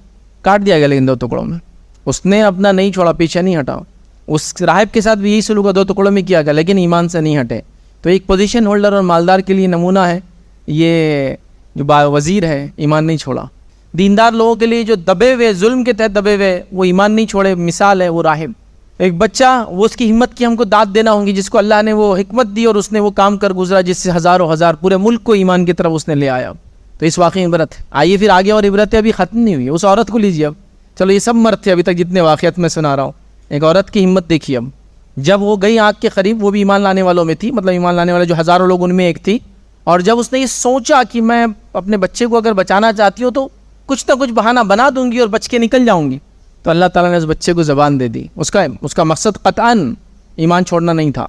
Speaker 1: کاٹ دیا گیا لیکن 2 ٹکڑوں میں. اس نے اپنا نہیں چھوڑا، پیچھے نہیں ہٹا. اس راہب کے ساتھ بھی یہی سلوک 2 ٹکڑوں میں کیا گیا لیکن ایمان سے نہیں ہٹے. تو ایک پوزیشن ہولڈر اور مالدار کے لیے نمونہ ہے یہ جو وزیر ہے، ایمان نہیں چھوڑا. دیندار لوگوں کے لیے جو دبے ہوئے، ظلم کے تحت دبے ہوئے، وہ ایمان نہیں چھوڑے، مثال ہے وہ راہب. ایک بچہ، وہ اس کی ہمت کی ہم کو داد دینا ہوں گی جس کو اللہ نے وہ حکمت دی اور اس نے وہ کام کر گزرا جس سے ہزاروں ہزار پورے ملک کو ایمان کی طرف اس نے لے آیا. تو اس واقعی عبرت ہے. آئیے پھر آگے اور عبرتیں ابھی ختم نہیں ہوئی. اس عورت کو لیجیے اب. چلو یہ سب مرد تھے ابھی تک جتنے واقعات میں سنا رہا ہوں. ایک عورت کی ہمت دیکھیے. اب جب وہ گئی آگ کے قریب، وہ بھی ایمان لانے والوں میں تھی، مطلب ایمان لانے والے جو ہزاروں لوگ ان میں ایک تھی. اور جب اس نے یہ سوچا کہ میں اپنے بچے کو اگر بچانا چاہتی ہوں تو کچھ نہ کچھ بہانہ بنا دوں گی اور بچ کے نکل جاؤں گی، تو اللہ تعالیٰ نے اس بچے کو زبان دے دی. اس کا مقصد قطعاً ایمان چھوڑنا نہیں تھا،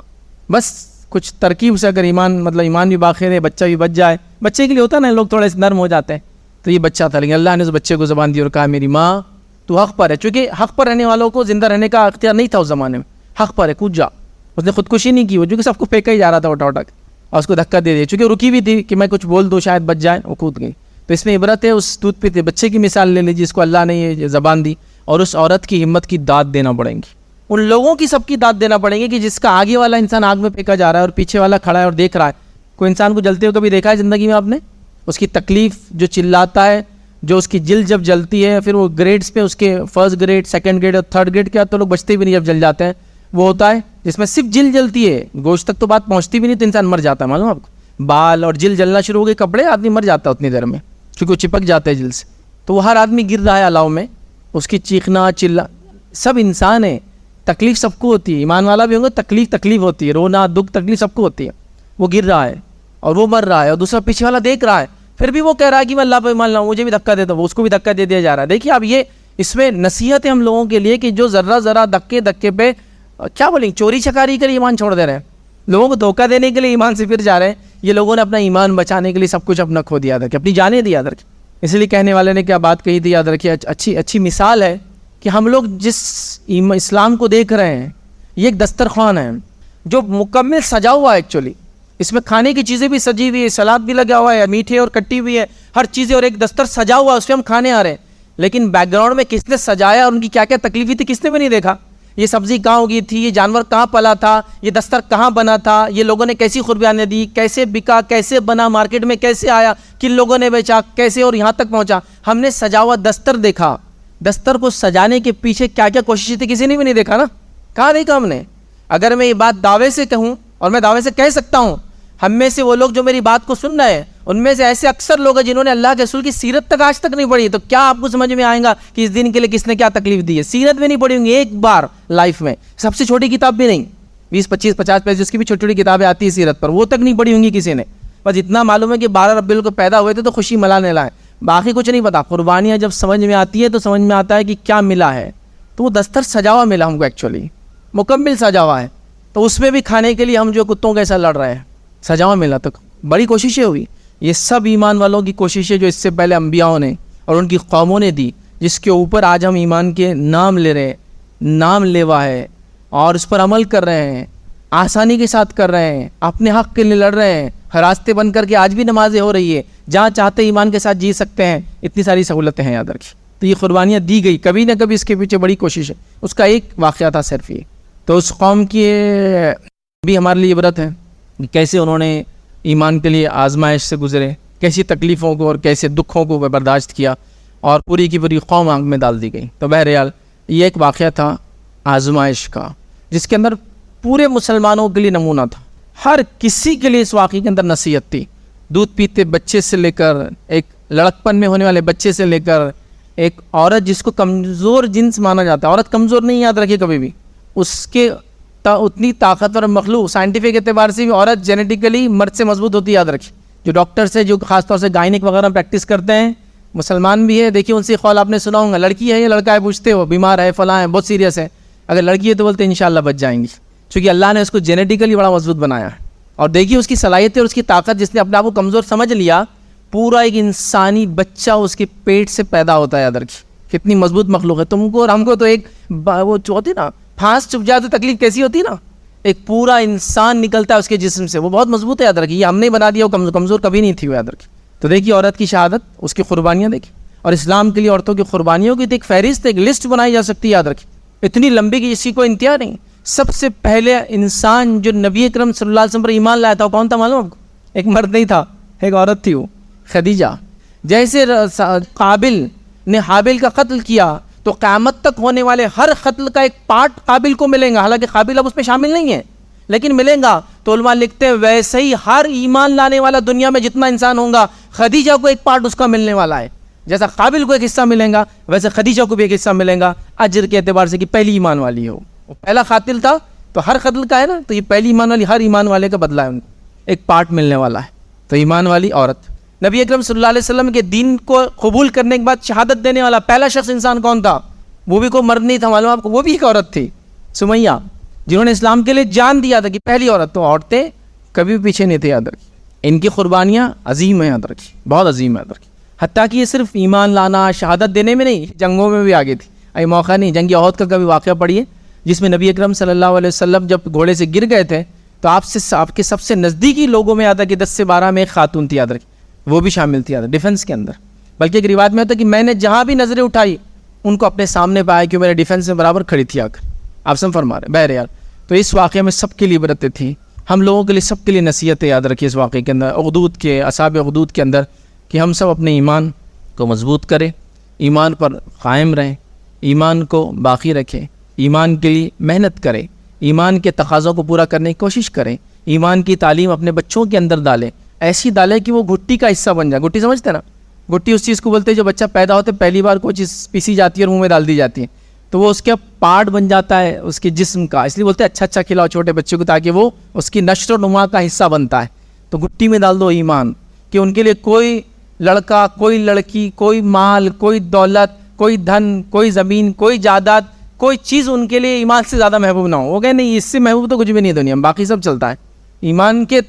Speaker 1: بس کچھ ترکیب سے اگر ایمان، مطلب ایمان بھی باقی رہے، بچہ بھی بچ جائے. بچے کے لیے ہوتا ہے نا، لوگ تھوڑے نرم ہو جاتے ہیں. تو یہ بچہ تھا لیکن اللہ نے اس بچے کو زبان دی اور کہا میری ماں تو حق پر ہے. چونکہ حق پر رہنے والوں کو زندہ رہنے کا اختیار نہیں تھا اس زمانے میں. حق پر ہے، کود جا. اس نے خودکشی نہیں کی، وہ جو کہ سب کو پھینکا ہی جا رہا تھا اٹھا اٹھا کے. اور اس کو دھکا دے دیا, چونکہ رکی بھی تھی کہ میں کچھ بول دوں شاید بچ جائے, وہ کود گئی. تو اس میں عبرت ہے. اس دودھ پیتے بچے کی مثال لے لیجیے, جس کو اللہ نے یہ زبان دی, اور اس عورت کی ہمت کی داد دینا پڑیں گی. ان لوگوں کی سب کی داد دینا پڑیں گی کہ جس کا آگے والا انسان آگ میں پھینکا جا رہا ہے اور پیچھے والا کھڑا ہے اور دیکھ رہا ہے. کوئی انسان کو جلتے ہوئے کبھی دیکھا ہے زندگی میں آپ نے؟ اس کی تکلیف, جو چلاتا ہے, جو اس کی جلد جب جلتی ہے, پھر وہ گریڈز پہ اس کے فرسٹ گریڈ, سیکنڈ گریڈ اور تھرڈ گریڈ کے تو لوگ بچتے بھی نہیں جب جل جاتے ہیں. وہ ہوتا ہے جس میں صرف جلد جلتی ہے, گوشت تک تو بات پہنچتی بھی نہیں, تو انسان مر جاتا ہے. معلوم آپ کو, بال اور جلد جلنا شروع ہو گئے, کپڑے, آدمی مر جاتا ہے اتنی دیر میں, کیونکہ وہ چپک جاتے ہیں جلد سے. تو وہ ہر آدمی گر رہا ہے الاؤ میں, اس کی چیخنا چلا, سب انسان ہے, تکلیف سب کو ہوتی ہے. ایمان والا بھی ہوں گے, تکلیف ہوتی ہے, رونا دکھ تکلیف سب کو ہوتی ہے. وہ گر رہا ہے اور وہ مر رہا ہے, اور دوسرا پیچھے والا دیکھ رہا ہے, پھر بھی وہ کہہ رہا ہے کہ میں اللہ پہ مان لاؤں, مجھے بھی دھکا دیتا ہوں, اس کو بھی دھکا دے دیا جا رہا ہے. دیکھیے اب یہ اس میں نصیحت ہے ہم لوگوں کے لیے کہ جو ذرہ دھکے پہ کیا بولیں, چوری چکاری کے لیے ایمان چھوڑ دے رہے ہیں, لوگوں کو دھوکہ دینے کے لیے ایمان سے پھر جا رہے ہیں. یہ لوگوں نے اپنا ایمان بچانے کے لیے سب کچھ اپنا کھو دیا تھا, کہ اپنی جانیں دی یاد رکھیں. اس لیے کہنے والے نے کیا بات کہی تھی, یاد رکھیے. اچھی مثال ہے کہ ہم لوگ جس اسلام کو دیکھ رہے ہیں, یہ ایک دسترخوان ہے جو مکمل سجا ہوا ہے. ایکچولی اس میں کھانے کی چیزیں بھی سجی ہوئی ہے, سلاد بھی لگا ہوا ہے, میٹھے اور کٹی ہوئی ہے, ہر چیزیں, اور ایک دستر سجا ہوا ہے, اس پہ ہم کھانے آ رہے ہیں. لیکن بیک گراؤنڈ میں کس نے سجایا اور ان کی کیا کیا تکلیفیں تھی, کس نے بھی نہیں دیکھا. یہ سبزی کہاں اگی تھی, یہ جانور کہاں پلا تھا, یہ دستر کہاں بنا تھا, یہ لوگوں نے کیسی قربانیاں دی, کیسے بکا, کیسے بنا, مارکیٹ میں کیسے آیا, کن لوگوں نے بیچا, کیسے اور یہاں تک پہنچا. ہم نے سجا ہوا دستر دیکھا, دستر کو سجانے کے پیچھے کیا کیا کوششیں تھی کسی نے بھی نہیں دیکھا نا. کہاں دیکھا ہم نے؟ اگر میں یہ بات دعوے سے کہوں, اور میں دعوے سے کہہ سکتا ہوں, ہم میں سے وہ لوگ جو میری بات کو سن رہے ہیں, ان میں سے ایسے اکثر لوگ ہیں جنہوں نے اللہ کے رسول کی سیرت تک آج تک نہیں پڑھی. تو کیا آپ کو سمجھ میں آئے گا کہ اس دن کے لیے کس نے کیا تکلیف دی ہے؟ سیرت بھی نہیں پڑھی ہوں گی ایک بار لائف میں, سب سے چھوٹی کتاب بھی نہیں, 20-25-50 پیج جس کی بھی چھوٹی چھوٹی کتابیں آتی ہیں سیرت پر, وہ تک نہیں پڑھی ہوں گی کسی نے. بس اتنا معلوم ہے کہ 12 ربیع الاول کو پیدا ہوئے تھے تو خوشی ملانے لائے, باقی کچھ نہیں پتا. قربانیاں جب سمجھ میں آتی ہے تو سمجھ میں آتا ہے کہ کیا ملا ہے. تو وہ دستر سجا ہوا ملا ہم کو, ایکچولی مکمل سجا ہوا ہے. تو اس میں بھی کھانے کے لیے ہم جو کتوں کیسا لڑ رہے ہیں, سجا ہوا ملا. تو بڑی کوششیں ہوئی. یہ سب ایمان والوں کی کوششیں جو اس سے پہلے انبیاءوں نے اور ان کی قوموں نے دی, جس کے اوپر آج ہم ایمان کے نام لے رہے ہیں, نام لیوا ہے, اور اس پر عمل کر رہے ہیں, آسانی کے ساتھ کر رہے ہیں, اپنے حق کے لیے لڑ رہے ہیں, راستے بن کر کے آج بھی نمازیں ہو رہی ہے, جہاں چاہتے ایمان کے ساتھ جی سکتے ہیں. اتنی ساری سہولتیں ہیں یاد رکھیے. تو یہ قربانیاں دی گئی, کبھی نہ کبھی اس کے پیچھے بڑی کوشش ہے. اس کا ایک واقعہ تھا صرف یہ. تو اس قوم کی بھی ہمارے لیے عبرت ہے کہ کیسے انہوں نے ایمان کے لیے آزمائش سے گزرے, کیسی تکلیفوں کو اور کیسے دکھوں کو برداشت کیا, اور پوری کی پوری قوم آگ میں ڈال دی گئی. تو بہرحال یہ ایک واقعہ تھا آزمائش کا, جس کے اندر پورے مسلمانوں کے لیے نمونہ تھا. ہر کسی کے لیے اس واقعے کے اندر نصیحت تھی. دودھ پیتے بچے سے لے کر, ایک لڑکپن میں ہونے والے بچے سے لے کر, ایک عورت جس کو کمزور جنس مانا جاتا ہے. عورت کمزور نہیں یاد رکھیے کبھی بھی, اس کے اتنی طاقتور مخلوق, سائنٹیفک اعتبار سے بھی عورت جینیٹیکلی مرد سے مضبوط ہوتی ہے یاد رکھیے. جو ڈاکٹرس ہے, جو خاص طور سے گائنک وغیرہ پریکٹس کرتے ہیں, مسلمان بھی ہے, دیکھیے ان سے قول آپ نے سنا ہوگا, لڑکی ہے یا لڑکا ہے, پوچھتے ہو بیمار ہے, فلاں ہے, بہت سیریس ہے. اگر لڑکی ہے تو بولتے ہیں انشاءاللہ بچ جائیں گی, چونکہ اللہ نے اس کو جینیٹیکلی بڑا مضبوط بنایا ہے. اور دیکھیے اس کی صلاحیتیں اور اس کی طاقت, جس نے اپنے آپ کو کمزور سمجھ لیا, پورا ایک انسانی بچہ اس کے پیٹ سے پیدا ہوتا ہے. یاد رکھیے کتنی مضبوط مخلوق ہے. تم کو اور ہم کو تو ایک وہ ہوتی نا, پھانس چپ جائے تو تکلیف کیسی ہوتی نا, ایک پورا انسان نکلتا ہے اس کے جسم سے, وہ بہت مضبوط ہے. یاد رکھیے, یہ ہم نے بنا دیا, وہ کمزور کبھی نہیں تھی وہ, یاد رکھیے. تو دیکھیے عورت کی شہادت, اس کی قربانیاں دیکھیے. اور اسلام کے لیے عورتوں کی قربانیوں کی ایک فہرست, ایک لسٹ بنائی جا سکتی ہے. یاد رکھیے اتنی لمبی کہ اسی کو انتہا نہیں. سب سے پہلے انسان جو نبی اکرم صلی اللہ علیہ وسلم پر ایمان لایا تھا, وہ کون تھا معلوم آپ کو؟ ایک مرد نہیں تھا, ایک عورت تھی, وہ خدیجہ. جیسے قابل نے حابل کا قتل کیا, تو قیامت تک ہونے والے ہر قتل کا ایک پارٹ قابل کو ملیں گا. حالانکہ قابل اب اس میں شامل نہیں ہے, لیکن ملیں گا. تو علماء لکھتے ہیں ویسے ہی ہر ایمان لانے والا دنیا میں جتنا انسان ہوگا, خدیجہ کو ایک پارٹ اس کا ملنے والا ہے. جیسا قابل کو ایک حصہ ملے گا, ویسے خدیجہ کو بھی ایک حصہ ملے گا, اجر کے اعتبار سے کہ پہلی ایمان والی ہو. وہ پہلا قاتل تھا تو ہر قتل کا ہے نا, تو یہ پہلی ایمان والی, ہر ایمان والے کا بدلہ ہے, ان کو ایک پارٹ ملنے والا ہے. تو ایمان والی عورت, نبی اکرم صلی اللہ علیہ وسلم کے دین کو قبول کرنے کے بعد شہادت دینے والا پہلا شخص انسان کون تھا؟ وہ بھی کوئی مرد نہیں تھا معلوم آپ کو, وہ بھی ایک عورت تھی, سمیہ, جنہوں نے اسلام کے لیے جان دیا تھا کہ پہلی عورت. تو عورتیں کبھی بھی پیچھے نہیں تھے, یاد رکھیے. ان کی قربانیاں عظیم ہیں, یاد رکھیے, بہت عظیم ہے, یاد رکھیے. حتیٰ کہ یہ صرف ایمان لانا, شہادت دینے میں نہیں, جنگوں میں بھی آگے تھی. ابھی موقع نہیں, جنگ احد کا کبھی واقعہ پڑھیے, جس میں نبی اکرم صلی اللہ علیہ وسلم جب گھوڑے سے گر گئے تھے, تو آپ کے سب سے نزدیکی لوگوں میں آتا کہ 10 سے 12 میں ایک خاتون تھی، یاد رکھیں، وہ بھی شامل تھی، یاد رکھیں، ڈیفنس کے اندر. بلکہ ایک روایت میں ہوتا ہے کہ میں نے جہاں بھی نظریں اٹھائی ان کو اپنے سامنے پایا کہ میرے ڈیفنس میں برابر کھڑی تھی آ کر. آپ سم فرما رہے بہر یار. تو اس واقعے میں سب کے لیے عبرتیں تھیں، ہم لوگوں کے لیے، سب کے لیے نصیحتیں یاد رکھیے اس واقعے کے اندر، اصحاب اخدود کے اندر، کہ ہم سب اپنے ایمان کو مضبوط کریں، ایمان پر قائم رہیں، ایمان کو باقی رکھیں، ایمان کے لیے محنت کریں، ایمان کے تقاضوں کو پورا کرنے کی کوشش کریں، ایمان کی تعلیم اپنے بچوں کے اندر ڈالیں، ایسی ڈالیں کہ وہ گھٹی کا حصہ بن جائے. گھٹی سمجھتے ہیں نا؟ گھٹی اس چیز کو بولتے ہیں جو بچہ پیدا ہوتے پہلی بار کوئی چیز پیسی جاتی ہے اور منہ میں ڈال دی جاتی ہے تو وہ اس کا پارٹ بن جاتا ہے اس کے جسم کا. اس لیے بولتے ہیں اچھا کھلاؤ چھوٹے بچے کو تاکہ وہ اس کی نشو و نما کا حصہ بنتا ہے. تو گھٹی میں ڈال دو ایمان، کہ ان کے لیے کوئی لڑکا، کوئی لڑکی، کوئی مال، کوئی دولت، کوئی دھن، کوئی زمین، کوئی جائیداد، کوئی چیز ان کے لیے ایمان سے زیادہ محبوب نہ ہو. وہ کہے نہیں، اس سے محبوب تو کچھ بھی نہیں ہے دنیا میں، باقی سب چلتا ہے، ایمان کے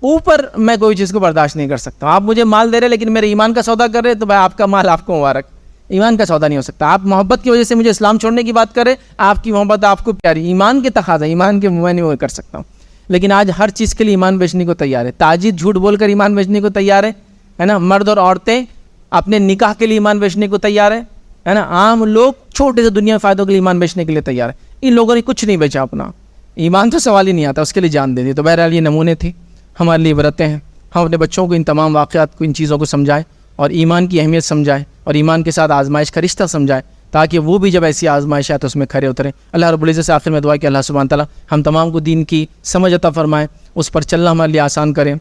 Speaker 1: اوپر میں کوئی چیز کو برداشت نہیں کر سکتا. آپ مجھے مال دے رہے لیکن میرے ایمان کا سودا کر رہے تو بھائی آپ کا مال آپ کو مبارک، ایمان کا سودا نہیں ہو سکتا. آپ محبت کی وجہ سے مجھے اسلام چھوڑنے کی بات کریں، آپ کی محبت آپ کو پیاری، ایمان کے تقاضا، ایمان کے میں نہیں وہ کر سکتا ہوں. لیکن آج ہر چیز کے لیے ایمان بیچنے کو تیار ہے، تاجر جھوٹ بول کر ایمان بیچنے کو تیار ہے نا. مرد اور عورتیں اپنے نکاح کے لیے ایمان بیچنے کو تیار ہے نا. عام لوگ چھوٹے سے دنیا فائدوں کے لیے ایمان بیچنے کے لیے تیار ہے. ان لوگوں نے کچھ نہیں بیچا اپنا، ایمان تو سوال ہی نہیں آتا، اس کے لیے جان دے دی. تو بہرحال یہ نمونے تھے، ہمارے لیے عبرتیں ہیں. ہم اپنے بچوں کو ان تمام واقعات کو، ان چیزوں کو سمجھائیں اور ایمان کی اہمیت سمجھائیں اور ایمان کے ساتھ آزمائش کا رشتہ سمجھائیں تاکہ وہ بھی جب ایسی آزمائش آئے تو اس میں کھڑے اتریں. اللہ رب العزت سے آخر میں دعا کہ اللہ سبحانہ تعالیٰ ہم تمام کو دین کی سمجھ عطا فرمائے، اس پر چلنا ہمارے لیے آسان کریں.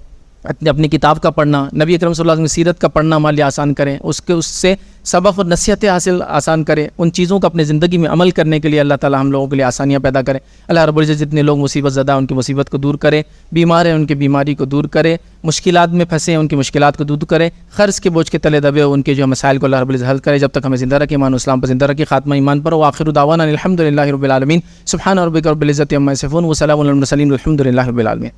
Speaker 1: اپنی کتاب کا پڑھنا، نبی اکرم صلی اللہ علیہ وسلم کی سیرت کا پڑھنا ہمارے لیے آسان کریں، اس سے سبق اور نصیحتیں حاصل آسان کریں. ان چیزوں کو اپنے زندگی میں عمل کرنے کے لیے اللہ تعالیٰ ہم لوگوں کے لیے آسانیاں پیدا کریں. اللہ رب العزت جتنے لوگ مصیبت زدہ ان کی مصیبت کو دور کرے، بیمار ہیں ان کی بیماری کو دور کرے، مشکلات میں پھنسے ان کی مشکلات کو دور کرے، قرض کے بوجھ کے تلے دبے ان کے جو مسائل کو اللہ رب العزت حل کرے. جب تک ہمیں زندہ رکھے، ایمان و اسلام پر زندہ رکھے، خاتمہ ایمان پر. وآخر دعوانا الحمد للہ رب العالمین. سبحان ربک رب العزت عما یصفون وسلام علی المرسلین والحمد للہ رب العالمین.